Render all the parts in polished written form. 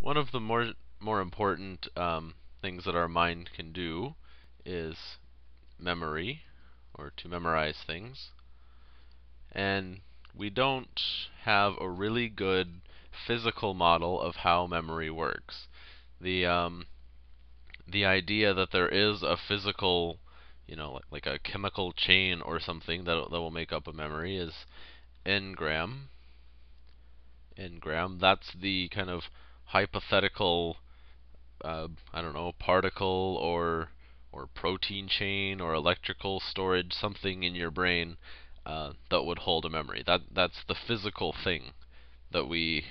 One of the more important things that our mind can do is memory, or to memorize things. And we don't have a really good physical model of how memory works. The the idea that there is a physical, like a chemical chain or something that will make up a memory is engram. Engram. That's the kind of hypothetical, I don't know, particle or protein chain or electrical storage, something in your brain that would hold a memory. That's the physical thing that we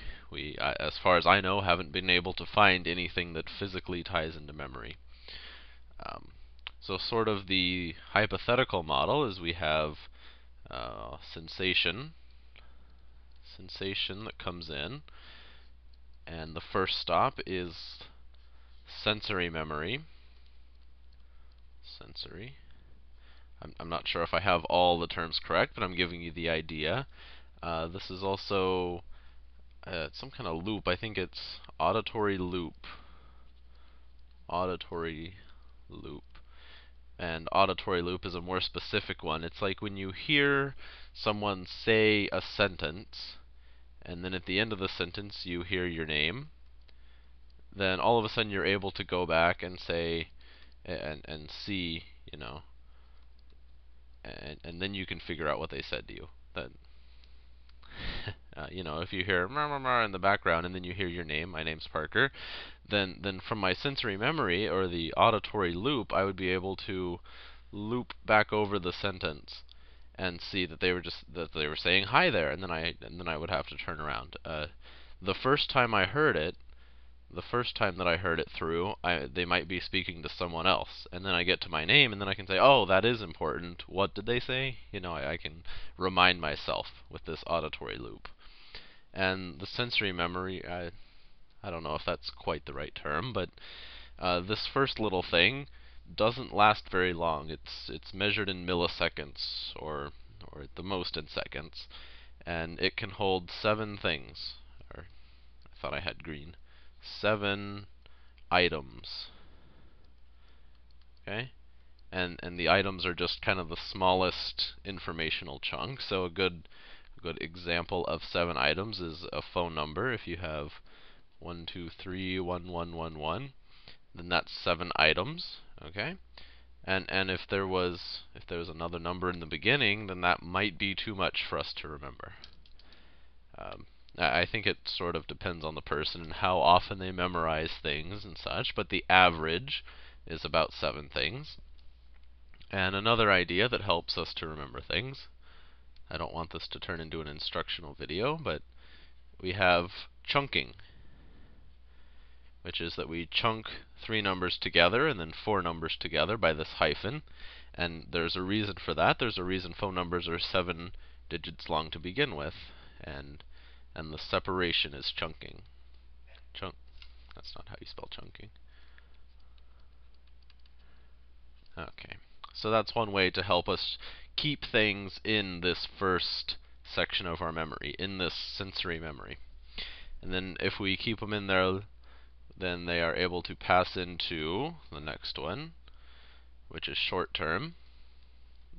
as far as I know, haven't been able to find anything that physically ties into memory. Um, so sort of the hypothetical model is we have sensation that comes in, and the first stop is sensory memory. Sensory. I'm not sure if I have all the terms correct, but I'm giving you the idea. This is also some kind of loop. I think it's auditory loop. Auditory loop. And auditory loop is a more specific one. It's like when you hear someone say a sentence, and then at the end of the sentence you hear your name, then all of a sudden you're able to go back and say and see, and then you can figure out what they said to you. That if you hear "mah, mah, mah" in the background and then you hear your name, my name's Parker, then from my sensory memory or the auditory loop, I would be able to loop back over the sentence and see that they were saying hi there, and then I would have to turn around. The first time I heard it, the first time that I heard it through, they might be speaking to someone else, and then I get to my name, and then I can say, oh, that is important. What did they say? I can remind myself with this auditory loop. And the sensory memory, I don't know if that's quite the right term, but this first little thing doesn't last very long. It's measured in milliseconds, or at the most in seconds, and it can hold 7 things. Or I thought I had green. 7 items. Okay? And the items are just kind of the smallest informational chunk. So a good example of 7 items is a phone number. If you have 1231111, then that's 7 items. Okay? And if there was another number in the beginning, then that might be too much for us to remember. I think it sort of depends on the person and how often they memorize things and such, but the average is about 7 things. And another idea that helps us to remember things, I don't want this to turn into an instructional video, but we have chunking, which is that we chunk 3 numbers together and then 4 numbers together by this hyphen. And there's a reason for that. There's a reason phone numbers are 7 digits long to begin with, and the separation is chunking. That's not how you spell chunking. Okay. So that's one way to help us keep things in this first section of our memory, in this sensory memory. And then if we keep them in there, then they are able to pass into the next one, which is short term.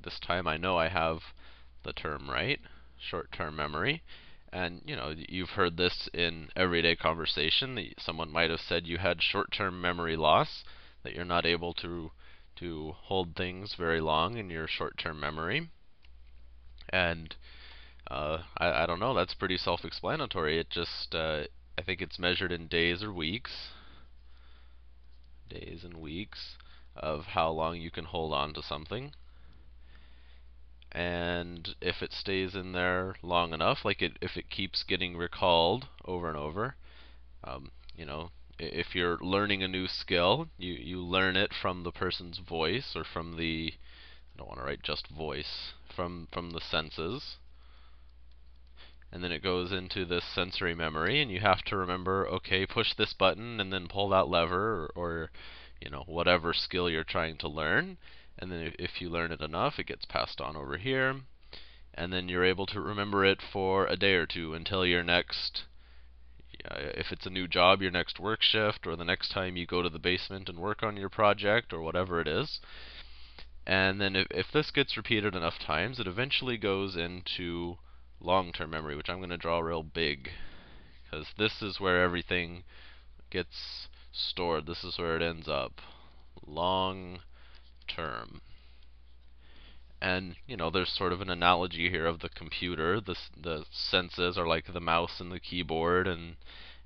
This time I know I have the term right, short-term memory. And you've heard this in everyday conversation. Someone might have said you had short-term memory loss, that you're not able to hold things very long in your short-term memory. And I don't know, that's pretty self-explanatory. It just I think it's measured in days or weeks. Days and weeks of how long you can hold on to something. And if it stays in there long enough, like if it keeps getting recalled over and over, if you're learning a new skill, you learn it from the person's voice, or from the, I don't want to write just voice, from the senses. And then it goes into this sensory memory, and you have to remember, okay, push this button and then pull that lever, or whatever skill you're trying to learn. And then if you learn it enough, it gets passed on over here. And then you're able to remember it for a day or two until your next if it's a new job, your next work shift, or the next time you go to the basement and work on your project, or whatever it is. And then if this gets repeated enough times, it eventually goes into long-term memory, which I'm going to draw real big, because this is where everything gets stored. This is where it ends up. Long term. And, there's sort of an analogy here of the computer. The senses are like the mouse and the keyboard, and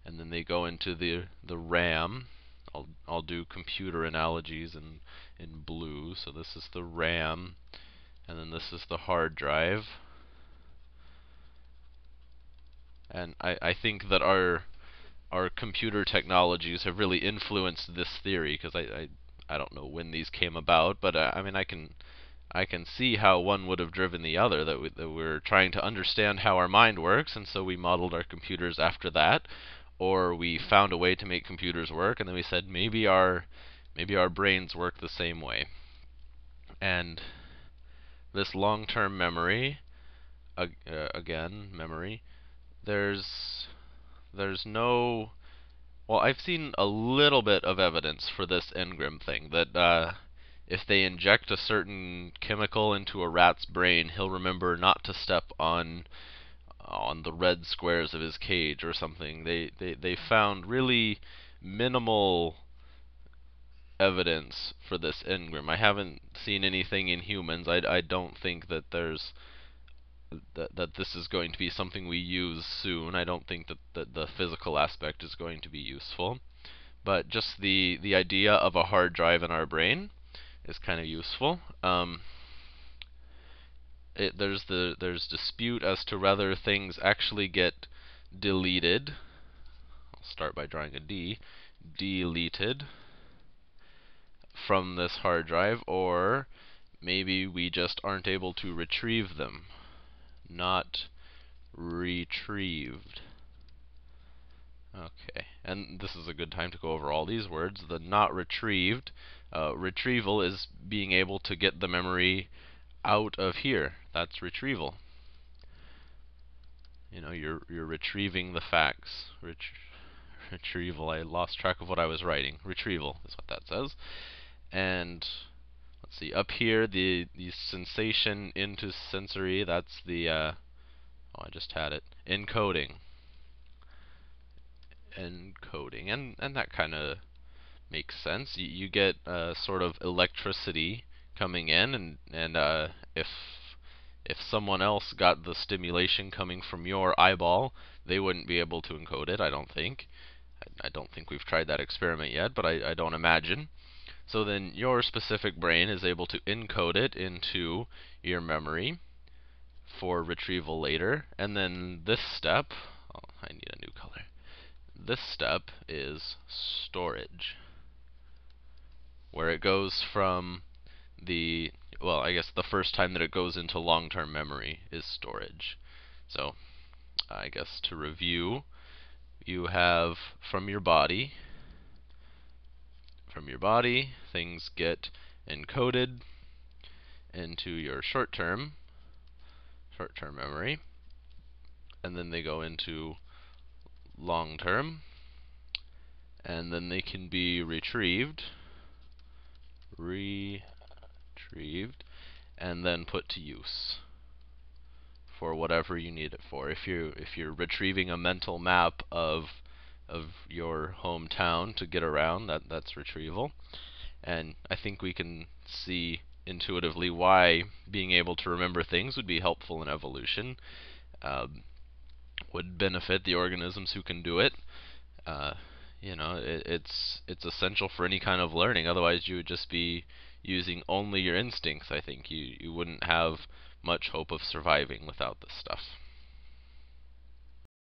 then they go into the RAM. I'll do computer analogies in blue. So this is the RAM, and then this is the hard drive. And I think that our computer technologies have really influenced this theory, because I don't know when these came about, but I mean I can see how one would have driven the other, that we're trying to understand how our mind works, and so we modeled our computers after that, or we found a way to make computers work, and then we said maybe our brains work the same way. And this long-term memory, again, memory, there's no... Well, I've seen a little bit of evidence for this Engram thing, that if they inject a certain chemical into a rat's brain, he'll remember not to step on the red squares of his cage or something. They found really minimal evidence for this Engram. I haven't seen anything in humans. I don't think that that this is going to be something we use soon. I don't think that the physical aspect is going to be useful. But just the idea of a hard drive in our brain is kind of useful. There's dispute as to whether things actually get deleted. I'll start by drawing a D. Deleted from this hard drive, or maybe we just aren't able to retrieve them. Not retrieved. Okay, and this is a good time to go over all these words. The not retrieved, retrieval is being able to get the memory out of here. That's retrieval. You're retrieving the facts. Retrieval. I lost track of what I was writing. Retrieval is what that says. And let's see, up here, the sensation into sensory, that's the, oh, I just had it, encoding. Encoding, and that kind of makes sense. You get sort of electricity coming in, and if someone else got the stimulation coming from your eyeball, they wouldn't be able to encode it, I don't think. I don't think we've tried that experiment yet, but I don't imagine. So then your specific brain is able to encode it into your memory for retrieval later. And then this step, oh, I need a new color. This step is storage, where it goes from well, I guess the first time that it goes into long-term memory is storage. So, I guess to review, you have from your body, things get encoded into your short-term memory, and then they go into long-term, and then they can be retrieved, and then put to use for whatever you need it for. If you're retrieving a mental map of your hometown to get around, that's retrieval. And I think we can see intuitively why being able to remember things would be helpful in evolution. Would benefit the organisms who can do it. It's essential for any kind of learning. Otherwise, you would just be using only your instincts. I think you wouldn't have much hope of surviving without this stuff.